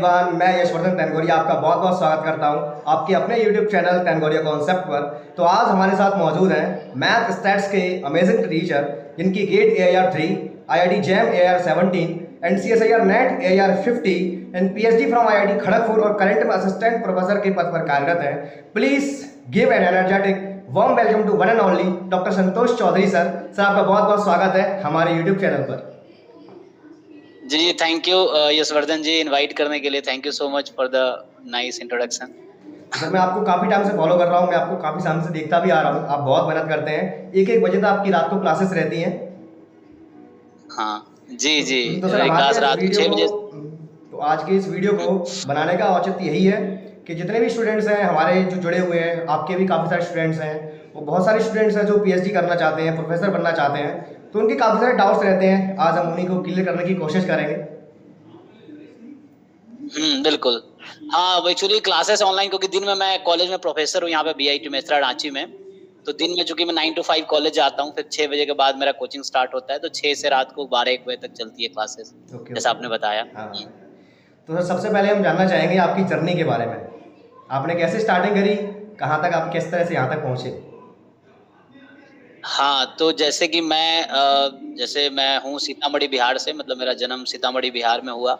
Everyone, मैं यशवर्धन तैनगोरिया आपका बहुत बहुत स्वागत करता हूं आपके अपने यूट्यूब चैनल तैनगोरिया कॉन्सेप्ट पर। तो आज हमारे साथ मौजूद हैं मैथ स्टैट्स के अमेजिंग टीचर जिनकी GATE AIR 3, IIT JAM AIR 17 and CSIR NET AIR 50 and PhD from IIT Kharagpur और करंट में असिस्टेंट प्रोफेसर के पद पर कार्यरत हैं। Please give an energetic warm welcome to one and only doctor Santosh Chaudhary sir. Sir आपका बहुत बहुत स्वागत है हमारे यूट्यूब चैनल पर। जी thank you Yashvardhan ji, invite करने के लिए thank you so much for the nice introduction. Sir मैं आपको काफ़ी टाइम से फॉलो कर रहा हूँ, मैं आपको काफ़ी टाइम से देखता भी आ रहा हूँ, आप बहुत मेहनत करते हैं। एक बजे तक आपकी रात को क्लासेस रहती हैं। हाँ जी जी, तो सर क्लास रात 6 बजे। तो आज के इस वीडियो को बनाने का औचित्य यही है कि जितने भी स्टूडेंट्स हैं हमारे जो जुड़े हुए हैं, आपके भी काफ़ी सारे स्टूडेंट्स हैं, वो बहुत सारे स्टूडेंट्स हैं जो PhD करना चाहते हैं, प्रोफेसर बनना चाहते हैं, तो उनके काफ़ी सारे डाउट्स रहते हैं। आज हम उन्हीं को क्लियर करने की कोशिश करेंगे। बिल्कुल। हाँ एक्चुअली क्लासेस ऑनलाइन, क्योंकि दिन में मैं कॉलेज में प्रोफेसर हूँ यहाँ पे BIT मेसरा रांची में। तो दिन में चूंकि मैं 9 to 5 कॉलेज जाता हूँ, फिर 6 बजे के बाद मेरा कोचिंग स्टार्ट होता है, तो 6 से रात को 12-1 बजे तक चलती है क्लासेस, जैसा आपने बताया। हाँ। तो सर सबसे पहले हम जानना चाहेंगे आपकी जर्नी के बारे में। आपने कैसे स्टार्टिंग करी, कहाँ तक आप किस तरह से यहाँ तक पहुँचे? हाँ तो जैसे कि मैं हूँ सीतामढ़ी बिहार से, मतलब मेरा जन्म सीतामढ़ी बिहार में हुआ।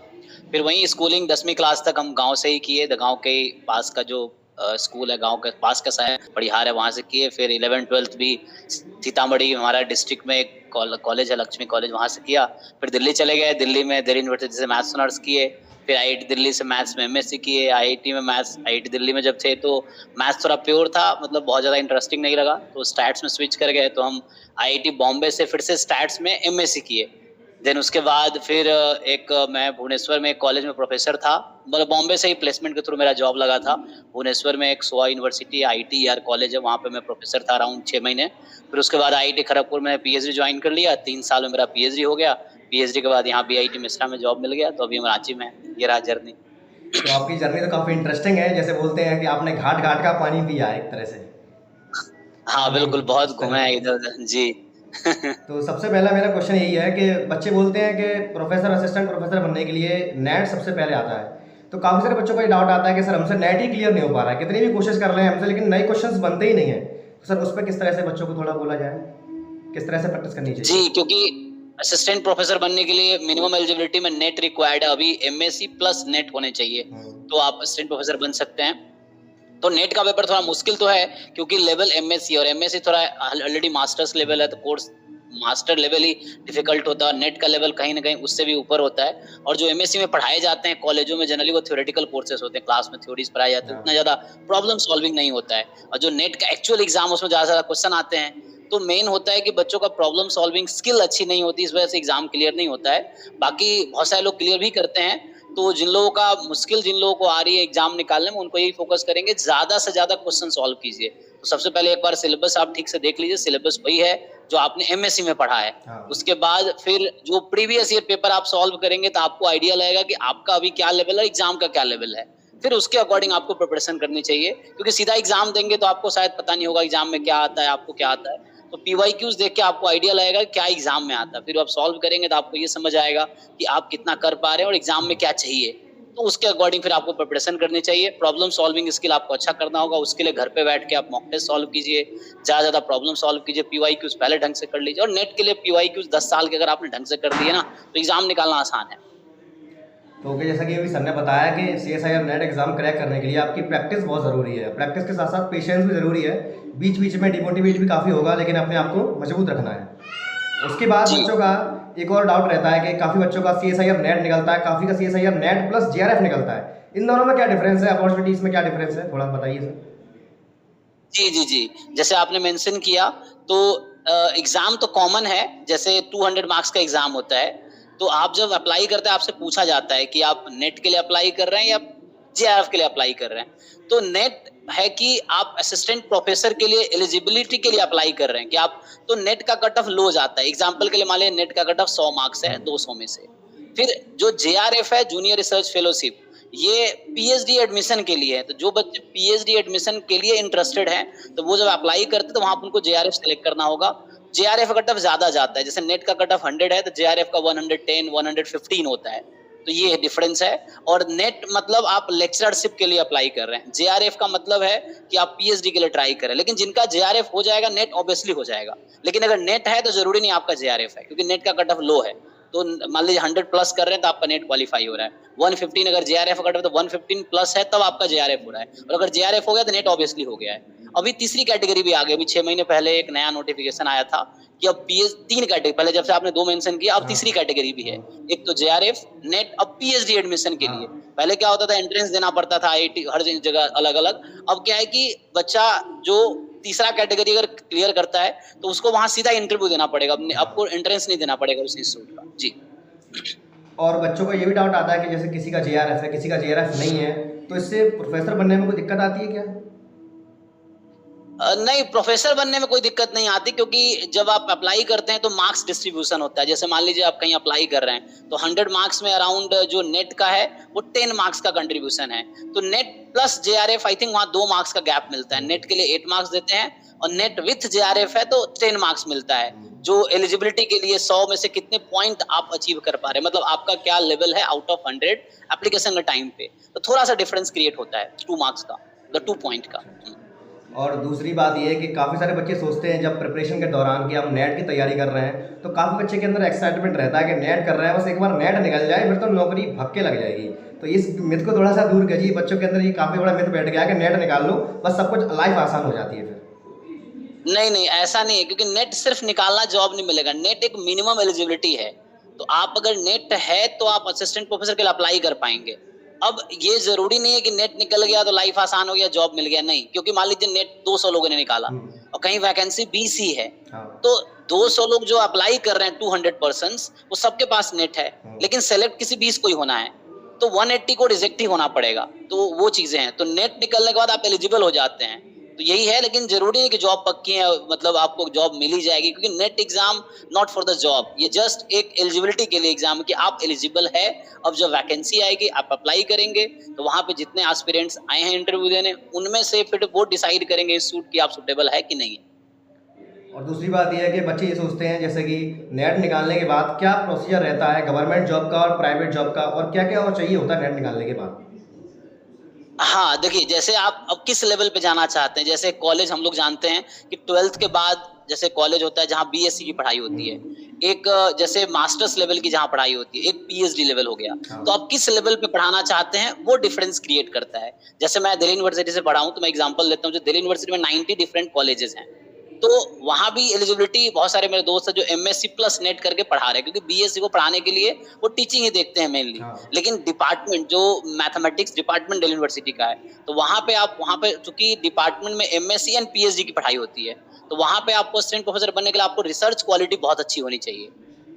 फिर वहीं स्कूलिंग 10वीं क्लास तक हम गांव से ही किए, गांव के पास का जो स्कूल है, गांव के पास का शहर परिहार है, वहां से किए। फिर 11th-12th भी सीतामढ़ी हमारा डिस्ट्रिक्ट में एक कॉलेज है, लक्ष्मी कॉलेज, वहां से किया। फिर दिल्ली चले गए, दिल्ली में दिल्ली यूनिवर्सिटी से मैथ्स ऑनर्स किए। फिर IIT दिल्ली से मैथ्स में MSc किए। IIT में मैथ्स, IIT दिल्ली में जब थे तो मैथ्स थोड़ा प्योर था, मतलब बहुत ज़्यादा इंटरेस्टिंग नहीं लगा, तो स्टैट्स में स्विच कर गए। तो हम IIT बॉम्बे से फिर से स्टैट्स में MSc किए। देन उसके बाद फिर मैं भुवनेश्वर में एक कॉलेज में प्रोफेसर था, मतलब बॉम्बे से ही प्लेसमेंट के थ्रू मेरा जॉब लगा था। भुवनेश्वर में एक सोआ यूनिवर्सिटी IITR कॉलेज है, वहाँ पे मैं प्रोफेसर था अराउंड 6 महीने। फिर उसके बाद IIT खड़गपुर में PhD ज्वाइन कर लिया, 3 साल में मेरा PhD हो गया। PhD के बाद यहाँ BIT मेसरा में जॉब मिल गया, तो अभी हम रांची में हैं। ये रहा जर्नी। तो आपकी जर्नी तो काफ़ी इंटरेस्टिंग है, जैसे बोलते हैं कि आपने घाट घाट का पानी पिया है एक तरह से। हाँ बिल्कुल, बहुत घूमे हैं इधर उधर जी। तो सबसे पहला मेरा क्वेश्चन यही है कि बच्चे बोलते हैं कि प्रोफेसर, असिस्टेंट प्रोफेसर बनने के लिए नेट सबसे पहले आता है। तो काफ़ी सारे बच्चों को ये डाउट आता है कि सर हमसे नेट ही क्लियर नहीं हो पा रहा है, कितनी भी कोशिश कर रहे हैं हमसे, लेकिन नए क्वेश्चंस बनते ही नहीं है। तो सर उस पर किस तरह से बच्चों को थोड़ा बोला जाए, किस तरह से प्रैक्टिस करनी चाहिए? जी, क्योंकि असिस्टेंट प्रोफेसर बनने के लिए मिनिमम एलिजिबिलिटी में नेट रिक्वायर्ड है, अभी MSc प्लस नेट होने चाहिए, तो आप असिस्टेंट प्रोफेसर बन सकते हैं। तो नेट का पेपर थोड़ा मुश्किल तो है, क्योंकि लेवल MSc और MSc थोड़ा ऑलरेडी मास्टर्स लेवल है, तो कोर्स मास्टर लेवल ही डिफिकल्ट होता है। नेट का लेवल कहीं ना कहीं उससे भी ऊपर होता है। और जो MSc में पढ़ाए जाते हैं कॉलेजों में, जनरली वो थ्योरेटिकल कोर्सेज होते हैं, क्लास में थ्योरीज पढ़ाए जाते हैं, उतना ज्यादा प्रॉब्लम सॉल्विंग नहीं होता है। और जो नेट का एक्चुअल एग्जाम, उसमें ज्यादा क्वेश्चन आते हैं, तो मेन होता है कि बच्चों का प्रॉब्लम सॉल्विंग स्किल अच्छी नहीं होती, इस वजह से एग्जाम क्लियर नहीं होता है। बाकी बहुत सारे लोग क्लियर भी करते हैं। तो जिन लोगों का मुश्किल, जिन लोगों को आ रही है एग्जाम निकालने में, उनको यही फोकस करेंगे, ज्यादा से ज्यादा क्वेश्चन सॉल्व कीजिए। तो सबसे पहले एक बार सिलेबस आप ठीक से देख लीजिए, सिलेबस वही है जो आपने MSc में पढ़ा है। उसके बाद फिर जो प्रीवियस ईयर पेपर आप सॉल्व करेंगे, तो आपको आइडिया लगेगा कि आपका अभी क्या लेवल है, एग्जाम का क्या लेवल है। फिर उसके अकॉर्डिंग आपको प्रिपरेशन करनी चाहिए, क्योंकि सीधा एग्जाम देंगे तो आपको शायद पता नहीं होगा एग्जाम में क्या आता है, आपको क्या आता है। तो PYQs देख के आपको आइडिया लगेगा क्या एग्जाम में आता है। फिर आप सॉल्व करेंगे तो आपको ये समझ आएगा कि आप कितना कर पा रहे हैं और एग्जाम में क्या चाहिए। तो उसके अकॉर्डिंग फिर आपको प्रिपरेशन करनी चाहिए। प्रॉब्लम सॉल्विंग स्किल आपको अच्छा करना होगा, उसके लिए घर पे बैठ के आप मॉक टेस्ट सॉल्व कीजिए, ज्यादा प्रॉब्लम सॉल्व कीजिए, PYQs पहले ढंग से कर लीजिए। और नेट के लिए PYQs 10 साल के अगर आपने ढंग से कर दिए ना, तो एग्जाम निकालना आसान है। तो जैसा कि अभी सर ने बताया कि CSIR नेट एग्जाम क्रैक करने के लिए आपकी प्रैक्टिस बहुत ज़रूरी है, प्रैक्टिस के साथ साथ पेशेंस भी ज़रूरी है। बीच बीच में डिमोटिवेट भी काफ़ी होगा, लेकिन अपने आप को मजबूत रखना है। उसके बाद बच्चों का एक और डाउट रहता है कि काफ़ी बच्चों का CSIR नेट निकलता है, काफ़ी का CSIR नेट प्लस JRF निकलता है। इन दोनों में क्या डिफरेंस है, अपॉर्चुनिटीज़ में क्या डिफरेंस है, थोड़ा बताइए सर। जी जी जी, जैसे आपने मेंशन किया, तो एग्जाम तो कॉमन है, जैसे 200 मार्क्स का एग्जाम होता है। तो आप जब अप्लाई करते हैं, आपसे पूछा जाता है कि आप नेट के लिए अप्लाई कर रहे हैं या JRF के लिए अप्लाई कर रहे हैं। तो नेट है कि आप असिस्टेंट प्रोफेसर के लिए एलिजिबिलिटी के लिए अप्लाई कर रहे हैं कि आप, तो नेट का कट ऑफ लो जाता है। एग्जाम्पल के लिए मान लीजिए नेट का कट ऑफ 100 मार्क्स है 200 में से। फिर जो JRF है, जूनियर रिसर्च फेलोशिप, ये PhD एडमिशन के लिए है। तो जो बच्चे PhD एडमिशन के लिए इंटरेस्टेड हैं, तो वो जब अप्लाई करते हैं तो वहां पर उनको JRF सेलेक्ट करना होगा। JRF का कट ऑफ ज्यादा जाता है, जैसे नेट का कट ऑफ 100 है, तो JRF का 110, 115 होता है। तो ये डिफरेंस है। और नेट मतलब आप लेक्चरशिप के लिए अप्लाई कर रहे हैं, जेआरएफ का मतलब है कि आप पीएचडी के लिए ट्राई कर रहे हैं। लेकिन जिनका जेआरएफ हो जाएगा, नेट ऑब्वियसली हो जाएगा। लेकिन अगर नेट है तो जरूरी नहीं आपका जेआरएफ है, क्योंकि नेट का कट ऑफ लो है। तो मान लीजिए 100 प्लस कर रहे हैं तो आपका नेट क्वालिफाई हो रहा है। 115 अगर जेआरएफ कट ऑफ तो 115 प्लस है तब आपका जेआरएफ हो रहा है, और अगर जेआरएफ हो गया तो नेट ऑब्वियसली हो गया है। अभी तीसरी कैटेगरी भी आ गई। अभी 6 महीने पहले एक नया नोटिफिकेशन आया था कि अब पीएच 3 कैटेगरी, पहले जब से आपने 2 मेंशन किया, अब तीसरी कैटेगरी भी है। एक तो जेआरएफ, नेट, अब पीएचडी एडमिशन के लिए। पहले क्या होता था, एंट्रेंस देना पड़ता था आईआईटी हर जगह अलग अलग। अब क्या है कि बच्चा जो तीसरा कैटेगरी अगर क्लियर करता है तो उसको वहां सीधा इंटरव्यू देना पड़ेगा, आपको एंट्रेंस नहीं देना पड़ेगा उस इंस्टीट्यूट का। जी। और बच्चों को ये भी डाउट आता है कि जैसे किसी का जेआरएफ है, किसी का जेआरएफ नहीं है, तो इससे प्रोफेसर बनने में कोई दिक्कत आती है क्या? नहीं, प्रोफेसर बनने में कोई दिक्कत नहीं आती, क्योंकि जब आप अप्लाई करते हैं तो मार्क्स डिस्ट्रीब्यूशन होता है। जैसे मान लीजिए आप कहीं अप्लाई कर रहे हैं तो 100 मार्क्स में अराउंड जो नेट का है वो 10 मार्क्स का कंट्रीब्यूशन है। तो net plus JRF I think वहाँ 2 मार्क्स का गैप मिलता है। नेट के लिए 8 मार्क्स देते हैं और नेट विथ जेआरएफ है तो 10 मार्क्स मिलता है। जो एलिजिबिलिटी के लिए 100 में से कितने पॉइंट आप अचीव कर पा रहे हैं, मतलब आपका क्या लेवल है आउट ऑफ 100 एप्लीकेशन के टाइम पे, तो थोड़ा सा डिफरेंस क्रिएट होता है 2 मार्क्स का, 2 पॉइंट का। और दूसरी बात ये है कि काफ़ी सारे बच्चे सोचते हैं जब प्रिपरेशन के दौरान कि हम नेट की तैयारी कर रहे हैं, तो काफ़ी बच्चे के अंदर एक्साइटमेंट रहता है कि नेट कर रहे हैं, बस एक बार नेट निकल जाए फिर तो नौकरी भक्के लग जाएगी। तो इस मिथ को थोड़ा सा दूर कीजिए। बच्चों के अंदर ये काफ़ी बड़ा मिथ बैठ गया है कि नेट निकाल लो बस सब कुछ लाइफ आसान हो जाती है फिर। नहीं, ऐसा नहीं है, क्योंकि नेट सिर्फ निकालना जॉब नहीं मिलेगा। नेट एक मिनिमम एलिजिबिलिटी है। तो आप अगर नेट है तो आप असिस्टेंट प्रोफेसर के लिए अप्लाई कर पाएंगे। अब ये जरूरी नहीं है कि नेट निकल गया तो लाइफ आसान हो गया, जॉब मिल गया, नहीं। क्योंकि मान लीजिए नेट 200 लोगों ने निकाला और कहीं वैकेंसी 20 ही है, तो 200 लोग जो अप्लाई कर रहे हैं 200 पर्सन्स, वो सबके पास नेट है, लेकिन सेलेक्ट किसी 20 को ही होना है, तो 180 को रिजेक्ट ही होना पड़ेगा। तो वो चीजें हैं। तो नेट निकलने के बाद आप एलिजिबल हो जाते हैं, तो यही है। लेकिन जरूरी है कि जॉब पक्की है, मतलब आपको जॉब मिल ही जाएगी, क्योंकि net exam not for the job, ये जस्ट एक एलिजिबिलिटी के लिए एग्जाम है कि आप एलिजिबल है। अब जब वैकेंसी आएगी आप अप्लाई करेंगे तो वहां पे जितने एस्पिरेंट्स आए हैं इंटरव्यू देने, उनमें से फिर वो डिसाइड करेंगे इस सूट की आप सुटेबल है कि नहीं। और दूसरी बात यह है कि बच्चे ये सोचते हैं जैसे कि नेट निकालने के बाद क्या प्रोसीजर रहता है गवर्नमेंट जॉब का और प्राइवेट जॉब का, और क्या क्या और चाहिए होता है नेट निकालने के बाद। हाँ, देखिए, जैसे आप अब किस लेवल पे जाना चाहते हैं। जैसे कॉलेज हम लोग जानते हैं कि 12th के बाद जैसे कॉलेज होता है जहाँ बीएससी की पढ़ाई होती है, एक जैसे मास्टर्स लेवल की जहाँ पढ़ाई होती है, एक पीएचडी लेवल हो गया। तो आप किस लेवल पे पढ़ाना चाहते हैं वो डिफरेंस क्रिएट करता है। जैसे मैं दिल्ली यूनिवर्सिटी से पढ़ा हूँ, तो मैं एग्जांपल लेता हूँ। जो दिल्ली यूनिवर्सिटी में 90 डिफरेंट कॉलेजेस हैं, तो वहां भी एलिजिबिलिटी, बहुत सारे मेरे दोस्त हैं जो एमएससी प्लस नेट करके पढ़ा रहे हैं, क्योंकि बीएससी को पढ़ाने के लिए वो टीचिंग ही देखते हैं मेनली। लेकिन डिपार्टमेंट जो मैथमेटिक्स डिपार्टमेंट दिल्ली यूनिवर्सिटी का है, तो वहां पे चूंकि डिपार्टमेंट में एमएससी एंड पीएचडी की पढ़ाई होती है, तो वहां पे आपको असिस्टेंट प्रोफेसर बनने के लिए आपको रिसर्च क्वालिटी बहुत अच्छी होनी चाहिए।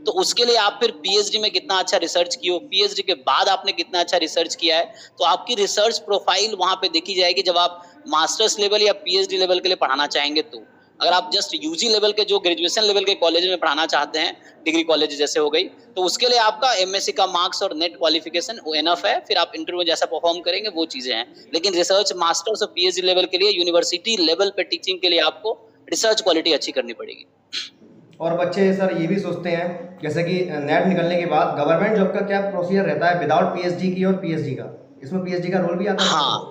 तो उसके लिए आप फिर पीएचडी में कितना अच्छा रिसर्च किया, पीएचडी के बाद आपने कितना अच्छा रिसर्च किया है, तो आपकी रिसर्च प्रोफाइल वहां पे देखी जाएगी जब आप मास्टर्स लेवल या पीएचडी लेवल के लिए पढ़ाना चाहेंगे। तो अगर आप जस्ट यूजी लेवल के जो ग्रेजुएशन लेवल के कॉलेज में पढ़ाना चाहते हैं, डिग्री कॉलेज जैसे हो गई, तो उसके लिए आपका एमएससी का मार्क्स और नेट क्वालिफिकेशन वो एनफ है। फिर आप इंटरव्यू जैसा परफॉर्म करेंगे वो चीजें हैं। लेकिन रिसर्च मास्टर्स और पीएचडी लेवल के लिए यूनिवर्सिटी लेवल पे टीचिंग के लिए आपको रिसर्च क्वालिटी अच्छी करनी पड़ेगी। और बच्चे सर ये भी सोचते हैं जैसे कि नेट निकलने के बाद गवर्नमेंट जॉब का क्या प्रोसीजर रहता है विदाउट पीएचडी की और पीएचडी का, इसमें पीएचडी का रोल भी आता है? हाँ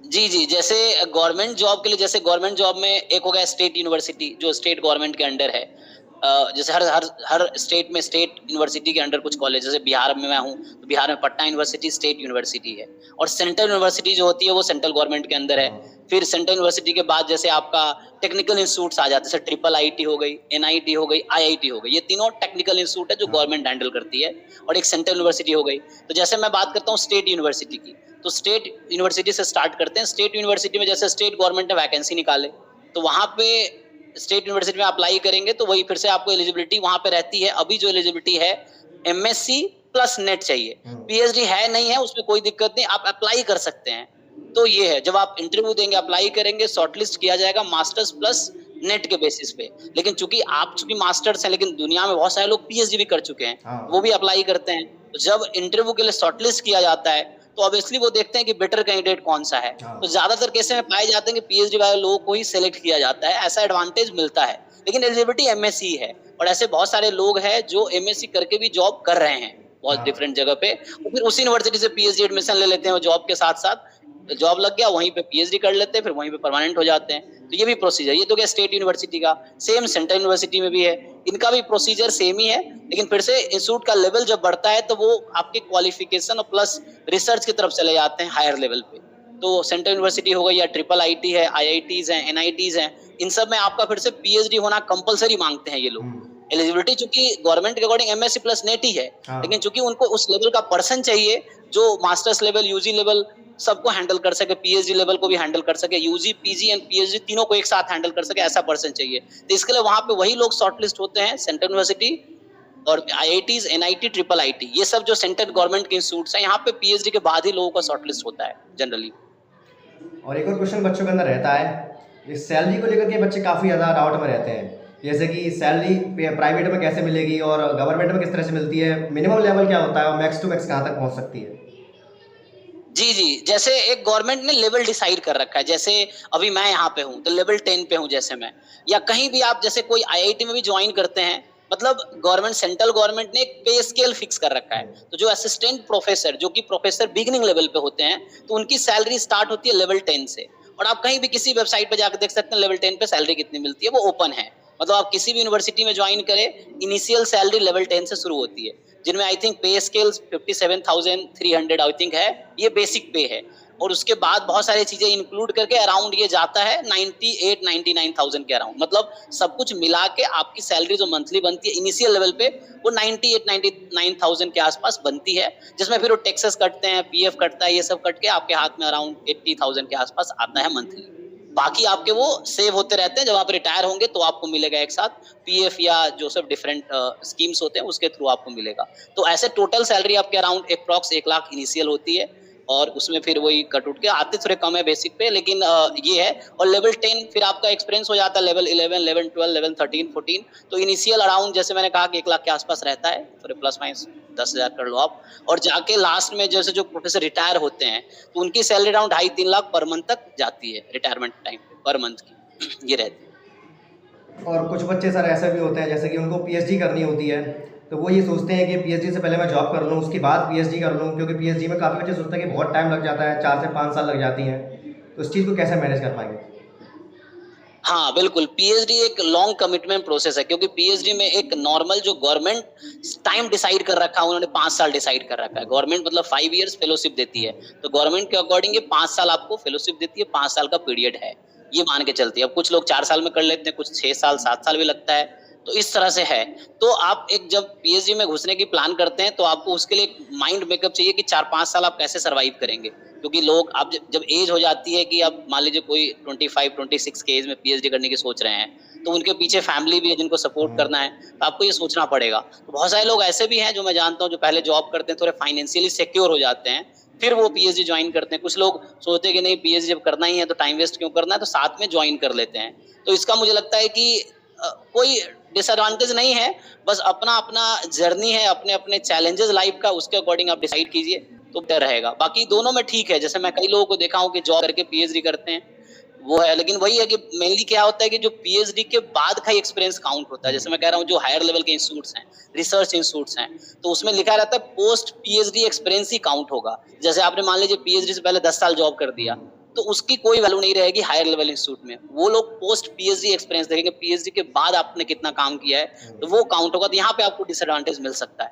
जी, जैसे गवर्नमेंट जॉब के लिए, जैसे गवर्नमेंट जॉब में एक हो गया स्टेट यूनिवर्सिटी जो स्टेट गवर्नमेंट के अंडर है। जैसे हर स्टेट में स्टेट यूनिवर्सिटी के अंडर कुछ कॉलेज, जैसे बिहार में मैं हूँ तो बिहार में पटना यूनिवर्सिटी स्टेट यूनिवर्सिटी है, और सेंट्रल यूनिवर्सिटी जो होती है वो सेंट्रल गवर्नमेंट के अंदर है। फिर सेंट्रल यूनिवर्सिटी के बाद जैसे आपका टेक्निकल इंस्टीट्यूट्स आ जाते हैं, जैसे ट्रिपल आईटी हो गई, एनआईटी हो गई, आईआईटी हो गई, ये तीनों टेक्निकल इंस्टीट्यूट है जो गवर्नमेंट हैंडल करती है, और एक सेंट्रल यूनिवर्सिटी हो गई। तो जैसे मैं बात करता हूँ स्टेट यूनिवर्सिटी की, तो स्टेट यूनिवर्सिटी से स्टार्ट करते हैं। स्टेट यूनिवर्सिटी में जैसे स्टेट गवर्नमेंट ने वैकेंसी निकाले, तो वहाँ पे स्टेट यूनिवर्सिटी में अप्लाई करेंगे तो वही फिर से आपको एलिजिबिलिटी वहाँ पे रहती है। अभी जो एलिजिबिलिटी है एमएससी प्लस नेट चाहिए, पीएचडी है नहीं है उसमें कोई दिक्कत नहीं, आप अप्लाई कर सकते हैं। तो ये है, जब आप इंटरव्यू देंगे, अप्लाई करेंगे, शॉर्टलिस्ट किया जाएगा मास्टर्स प्लस नेट के बेसिस पे। लेकिन चूंकि मास्टर्स हैं, लेकिन दुनिया में बहुत सारे लोग पीएचडी भी कर चुके हैं, वो भी अप्लाई करते हैं। तो जब इंटरव्यू के लिए शॉर्टलिस्ट किया जाता है तो ऑब्वियसली वो देखते हैं कि बेटर कैंडिडेट कौन सा है। तो ज्यादातर केस में पाए जाते हैं कि पीएचडी वाले लोगों को ही सिलेक्ट किया जाता है, ऐसा एडवांटेज मिलता है। लेकिन एलिजिबिलिटी एमएससी है, और ऐसे बहुत सारे लोग हैं जो एमएससी करके भी जॉब कर रहे हैं। बहुत हाँ। डिफरेंट जगह पे, और फिर उसी यूनिवर्सिटी से पीएचडी एडमिशन ले लेते हैं, वो जॉब के साथ साथ जॉब लग गया वहीं पे पीएचडी कर लेते हैं, फिर वहीं पे परमानेंट हो जाते हैं। तो ये भी प्रोसीजर, ये तो क्या स्टेट यूनिवर्सिटी का, सेम सेंट्रल यूनिवर्सिटी में भी है, इनका भी प्रोसीजर सेम ही है। लेकिन फिर से इंस्टीट्यूट का लेवल जब बढ़ता है तो वो आपके क्वालिफिकेशन और प्लस रिसर्च की तरफ चले जाते हैं हायर लेवल पे। तो सेंट्रल यूनिवर्सिटी हो गई या ट्रिपल आईटी है, आईआईटीज हैं, एनआईटीज हैं, इन सब में आपका फिर से पीएचडी होना कंपलसरी मांगते हैं ये लोग। एलिजिबिलिटी चूंकि गवर्नमेंट के अकॉर्डिंग एमएससी प्लस नेट ही है, हाँ। लेकिन चूंकि उनको उस लेवल का पर्सन चाहिए जो मास्टर्स लेवल, यूजी लेवल सबको हैंडल कर सके, पीएचडी लेवल को भी हैंडल कर सके, यूजी, पीजी एंड पीएचडी तीनों को एक साथ हैंडल कर सके, ऐसा पर्सन चाहिए। तो इसके लिए वहां पे वही लोग शॉर्टलिस्ट होते हैं, सेंट्रल यूनिवर्सिटी और आईआईटीज, एनआईटी, ट्रिपल आईटी, ये सब जो सेंट्रल गवर्नमेंट के इंस्टीट्यूट्स हैं, यहाँ पे पीएचडी के बाद ही लोगों का शॉर्टलिस्ट होता है जनरली। और एक और क्वेश्चन बच्चों के अंदर रहता है, इस सैलरी को लेकर के बच्चे काफ़ी ज़्यादा डाउट में रहते हैं, जैसे कि सैलरी प्राइवेट में कैसे मिलेगी और गवर्नमेंट में किस तरह से मिलती है, मिनिमम लेवल क्या होता है और मैक्स टू मैक्स कहाँ तक पहुँच सकती है? जी, जी। जैसे एक गवर्नमेंट ने लेवल डिसाइड कर रखा है, जैसे अभी मैं यहाँ पे हूँ, तो लेवल 10 पे हूँ जैसे मैं, या कहीं भी आप जैसे कोई आईआईटी में भी जॉइन करते हैं, मतलब गवर्नमेंट, सेंट्रल गवर्नमेंट ने एक पे स्केल फिक्स कर रखा है। तो जो असिस्टेंट प्रोफेसर, जो कि प्रोफेसर बिगिनिंग लेवल पे होते हैं, तो उनकी सैलरी स्टार्ट होती है लेवल 10 से। और आप कहीं भी किसी वेबसाइट पे जाकर देख सकते हैं लेवल 10 पे सैलरी कितनी मिलती है, वो ओपन है। मतलब आप किसी भी यूनिवर्सिटी में ज्वाइन करें, इनिशियल सैलरी लेवल 10 से शुरू होती है, जिनमें आई थिंक पे स्केल 57,300 आई थिंक है, ये बेसिक पे है। और उसके बाद बहुत सारी चीजें इंक्लूड करके अराउंड ये जाता है 98-99,000 के अराउंड। मतलब सब कुछ मिला के आपकी सैलरी जो मंथली बनती है इनिशियल लेवल पे, वो 98-99,000 के आसपास बनती है, जिसमें फिर वो टैक्सेस कटते हैं, पीएफ कटता है, ये सब कट के आपके हाथ में अराउंड 80,000 के आसपास आता है मंथली। बाकी आपके वो सेव होते रहते हैं, जब आप रिटायर होंगे तो आपको मिलेगा एक साथ पीएफ या जो सब डिफरेंट स्कीम्स होते हैं उसके थ्रू आपको मिलेगा। तो ऐसे टोटल सैलरी आपके अराउंड अप्रॉक्स 1 लाख इनिशियल होती है, और उसमें फिर वही कट उठ के आते थोड़े कम है बेसिक पे, लेकिन ये है। और लेवल 10 फिर आपका एक्सपीरियंस हो जाता है लेवल 11, लेवल 12, लेवल 13, 14। तो इनिशियल अराउंड जैसे मैंने कहा कि 1 लाख के आसपास रहता है, थोड़े प्लस माइनस 10,000 कर लो आप। और जाके लास्ट में जैसे जो प्रोफेसर रिटायर होते हैं, तो उनकी salary around 2.5-3 lakh per month तक जाती है रिटायरमेंट टाइम पे, पर मंथ की ये रहती है। और कुछ बच्चे सर ऐसे भी होते हैं जैसे कि उनको पीएचडी करनी होती है, तो वो ये सोचते हैं कि पीएचडी से पहले मैं जॉब कर लूँ, उसके बाद पीएचडी कर लूँ, क्योंकि पीएचडी में काफ़ी बच्चे सोचते हैं कि बहुत टाइम लग जाता है, 4 से 5 साल लग जाती हैं, तो इस चीज़ को कैसे मैनेज कर पाएंगे? हाँ, बिल्कुल, पीएचडी एक लॉन्ग कमिटमेंट प्रोसेस है, क्योंकि पीएचडी में एक नॉर्मल जो गवर्नमेंट टाइम डिसाइड कर रखा है, उन्होंने 5 साल डिसाइड कर रखा है। गवर्नमेंट मतलब 5 इयर्स फेलोशिप देती है, तो गवर्नमेंट के अकॉर्डिंग ये 5 साल आपको फेलोशिप देती है, 5 साल का पीरियड है, ये मान के चलती है। अब कुछ लोग 4 साल में कर लेते हैं, कुछ 6 साल, 7 साल भी लगता है, तो इस तरह से है। तो आप एक जब पीएचडी में घुसने की प्लान करते हैं, तो आपको उसके लिए एक माइंड मेकअप चाहिए कि 4-5 साल आप कैसे सर्वाइव करेंगे। क्योंकि लोग आप जब एज हो जाती है कि अब मान लीजिए कोई 25-26 के एज में पीएचडी करने की सोच रहे हैं, तो उनके पीछे फैमिली भी है जिनको सपोर्ट करना है, तो आपको ये सोचना पड़ेगा। तो बहुत सारे लोग ऐसे भी हैं जो मैं जानता हूँ, जो पहले जॉब करते हैं, थोड़े फाइनेंशियली सिक्योर हो जाते हैं, फिर वो पीएचडी ज्वाइन करते हैं। कुछ लोग सोचते हैं कि नहीं, पीएचडी जब करना ही है तो टाइम वेस्ट क्यों करना है, तो साथ में ज्वाइन कर लेते हैं। तो इसका मुझे लगता है कि कोई डिसएडवांटेज नहीं है, बस अपना-अपना जर्नी है, अपने-अपने चैलेंजेस लाइफ का, उसके अकॉर्डिंग आप डिसाइड कीजिए तो बेटर रहेगा। बाकी दोनों में ठीक है, जैसे मैं कई लोगों को देखा हूँ कि जॉब करके पीएचडी करते हैं, वो है। लेकिन वही है कि मेनली क्या होता है कि जो पीएचडी के बाद का एक्सपीरियंस काउंट होता है। जैसे मैं कह रहा हूँ, जो हायर लेवल के इंस्टीट्यूट्स हैं, रिसर्च इंस्टीट्यूट्स हैं, तो उसमें लिखा रहता है पोस्ट पीएचडी एक्सपीरियंस ही काउंट होगा। जैसे आपने मान लीजिए पीएचडी से पहले 10 साल जॉब कर दिया, तो उसकी कोई वैल्यू नहीं रहेगी हायर लेवल इंस्टीट्यूट में। वो लोग पोस्ट पीएचडी एक्सपीरियंस देखेंगे, पीएचडी के बाद आपने कितना काम किया है, तो वो काउंट होगा। तो यहाँ पे आपको डिसएडवांटेज मिल सकता है,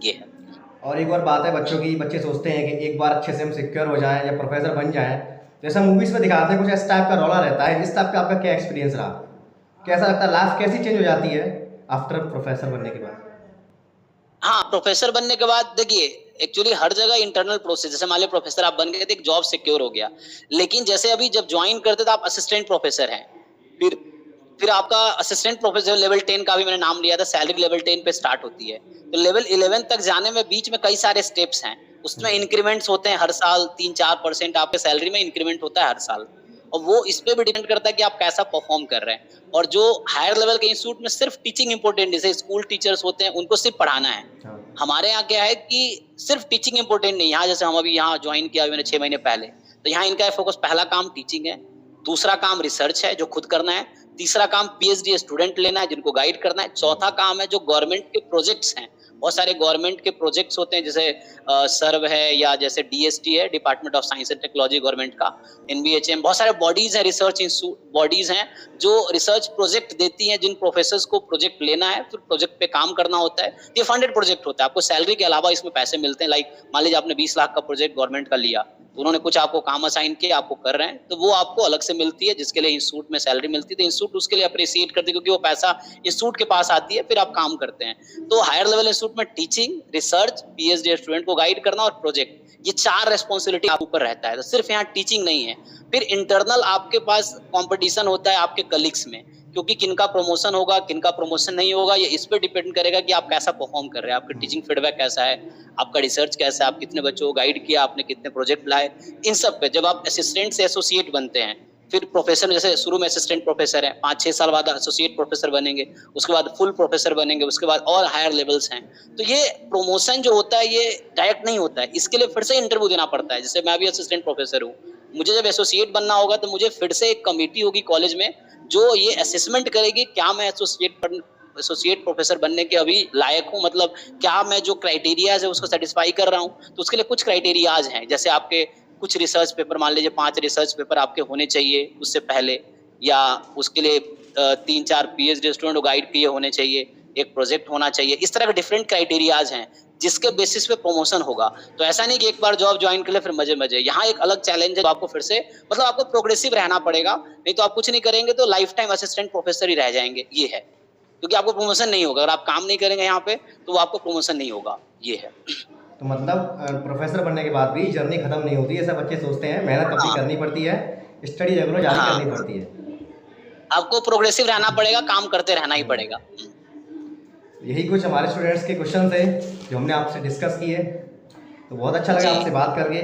ये है। और एक और बात है बच्चों की, बच्चे सोचते हैं कि एक बार अच्छे से हम सिक्योर हो जाएं या प्रोफेसर बन जाएं, जैसा मूवीज़ में दिखाते हैं, कुछ इस टाइप का रौला रहता है। इस टाइप का आपका क्या एक्सपीरियंस रहा? कैसा लगता है, लाइफ कैसी चेंज हो जाती है आफ्टर प्रोफेसर बनने के बाद? हाँ, प्रोफेसर बनने के बाद देखिए, एक्चुअली हर जगह इंटरनल प्रोसेस, जैसे मान लीजिए प्रोफेसर आप बन गए तो एक जॉब सिक्योर हो गया। लेकिन जैसे अभी जब ज्वाइन करते तो आप असिस्टेंट प्रोफेसर हैं, फिर आपका असिस्टेंट प्रोफेसर लेवल 10 का भी मैंने नाम लिया था, सैलरी लेवल 10 पे स्टार्ट होती है। तो लेवल 11 तक जाने में बीच में कई सारे स्टेप्स हैं, उसमें इंक्रीमेंट्स होते हैं हर साल, 3-4% आपके सैलरी में इंक्रीमेंट होता है हर साल। और वो इस पे भी डिपेंड करता है कि आप कैसा परफॉर्म कर रहे हैं। और जो हायर लेवल के इंस्टीट्यूट में सिर्फ टीचिंग इंपॉर्टेंट, जैसे स्कूल टीचर्स होते हैं, उनको सिर्फ पढ़ाना है। हमारे यहाँ क्या है कि सिर्फ टीचिंग इंपॉर्टेंट नहीं। यहाँ जैसे हम अभी यहाँ ज्वाइन किया मैंने 6 महीने पहले, तो यहाँ इनका फोकस, पहला काम टीचिंग है, दूसरा काम रिसर्च है जो खुद करना है, तीसरा काम पीएचडी स्टूडेंट लेना है जिनको गाइड करना है, चौथा काम है जो गवर्नमेंट के प्रोजेक्ट्स हैं बहुत सारे गवर्नमेंट के प्रोजेक्ट्स होते हैं, जैसे सर्व है या जैसे डीएसटी है, department of science and technology government का, एनबीएचएम, बहुत सारे बॉडीज हैं, रिसर्च बॉडीज हैं जो रिसर्च प्रोजेक्ट देती हैं, जिन प्रोफेसर्स को प्रोजेक्ट लेना है, फिर प्रोजेक्ट पे काम करना होता है। ये फंडेड प्रोजेक्ट होता है, आपको सैलरी के अलावा इसमें पैसे मिलते हैं। लाइक मान लीजिए आपने 20 लाख का प्रोजेक्ट गवर्नमेंट का लिया, तो उन्होंने कुछ आपको काम असाइन किया, आपको कर रहे हैं, तो वो आपको अलग से मिलती है, जिसके लिए इंस्टीट्यूट में सैलरी मिलती है, तो इंस्टीट्यूट उसके लिए अप्रिशिएट करती है, क्योंकि वो पैसा इंस्टीट्यूट के पास आती है, फिर आप काम करते हैं। तो हायर लेवल इंस्टीट्यूट में टीचिंग, रिसर्च, पीएचडी स्टूडेंट को गाइड करना और प्रोजेक्ट, ये 4 रेस्पॉन्सिबिलिटी आप ऊपर रहता है। तो सिर्फ यहाँ टीचिंग नहीं है, फिर इंटरनल आपके पास कंपटीशन होता है आपके कलीग्स में, क्योंकि किनका प्रमोशन होगा, किनका प्रमोशन नहीं होगा, ये इस पे डिपेंड करेगा कि आप कैसा परफॉर्म कर रहे हैं, आपका टीचिंग फीडबैक कैसा है, आपका रिसर्च कैसा है, आप कितने बच्चों को गाइड किया, आपने कितने प्रोजेक्ट लाए, इन सब पे। जब आप असिस्टेंट से एसोसिएट बनते हैं, फिर प्रोफेसर, जैसे शुरू में असिस्टेंट प्रोफेसर है, 5-6 साल बाद एसोसिएट प्रोफेसर बनेंगे, उसके बाद फुल प्रोफेसर बनेंगे, उसके बाद और हायर लेवल्स हैं। तो ये प्रमोशन जो होता है ये डायरेक्ट नहीं होता है, इसके लिए फिर से इंटरव्यू देना पड़ता है। जैसे मैं भी असिस्टेंट प्रोफेसर हूँ, मुझे जब एसोसिएट बनना होगा तो मुझे फिर से एक कमेटी होगी कॉलेज में जो ये असेसमेंट करेगी क्या मैं एसोसिएट प्रोफेसर बनने के अभी लायक हूँ, मतलब क्या मैं जो क्राइटेरियाज है उसको सेटिस्फाई कर रहा हूँ। तो उसके लिए कुछ क्राइटेरियाज हैं, जैसे आपके कुछ रिसर्च पेपर, मान लीजिए 5 रिसर्च पेपर आपके होने चाहिए उससे पहले, या उसके लिए 3-4 पीएचडी स्टूडेंट को गाइड किए होने चाहिए, एक प्रोजेक्ट होना चाहिए। इस तरह के डिफरेंट क्राइटेरियाज हैं जिसके बेसिस पे प्रमोशन होगा। तो ऐसा नहीं कि एक बार जॉब ज्वाइन कर ले फिर मजे मजे, यहाँ एक अलग चैलेंज है, तो आपको फिर से मतलब आपको प्रोग्रेसिव रहना पड़ेगा, नहीं तो आप कुछ नहीं करेंगे तो लाइफ टाइम असिस्टेंट प्रोफेसर ही रह जाएंगे। ये है, क्योंकि आपको प्रमोशन नहीं होगा, अगर आप काम नहीं करेंगे यहाँ पे तो आपको प्रमोशन नहीं होगा। ये है। तो मतलब प्रोफेसर बनने के बाद भी जर्नी खत्म नहीं होती है, ऐसा बच्चे सोचते हैं। मेहनत तब भी हाँ करनी पड़ती है, स्टडी रेगुलर जारी हाँ, करनी पड़ती है। आपको प्रोग्रेसिव रहना पड़ेगा, काम करते रहना ही पड़ेगा। यही कुछ हमारे स्टूडेंट्स के क्वेश्चन थे जो हमने आपसे डिस्कस किए। तो बहुत अच्छा लगा जी आपसे बात करके।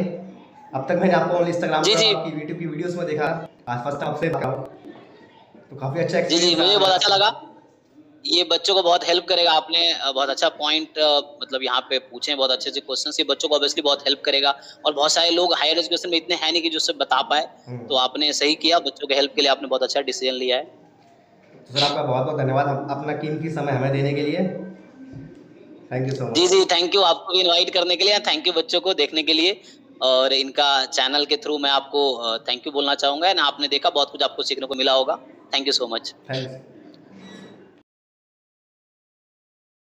अब तक मैंने आपको ओनली इंस्टाग्राम जी पर जी आपकी यूट्यूब की वीडियोस में देखा, आज फर्स्ट टाइम आपसे बात हुआ। तो काफ़ी अच्छा जी जी, एक्सपीरियंस मुझे रहा बहुत मेरा। अच्छा लगा। ये बच्चों को बहुत हेल्प करेगा। आपने बहुत अच्छा पॉइंट मतलब यहाँ पे पूछे हैं, बहुत अच्छे अच्छे क्वेश्चन। ये बच्चों को ऑब्वियसली बहुत हेल्प करेगा, और बहुत सारे लोग हायर एजुकेशन में इतने हैं नहीं कि जो उससे बता पाए। तो आपने सही किया, बच्चों के हेल्प के लिए आपने बहुत अच्छा डिसीजन लिया है। तो सर आपका बहुत बहुत धन्यवाद अपना कीमती समय हमें देने के लिए। Thank you so ji much. जी, थैंक यू आपको भी इनवाइट करने के लिए, थैंक यू बच्चों को देखने के लिए। और इनका चैनल के थ्रू मैं आपको थैंक यू बोलना चाहूँगा। ना आपने देखा, बहुत कुछ आपको सीखने को मिला होगा। Thank you so much. Thanks.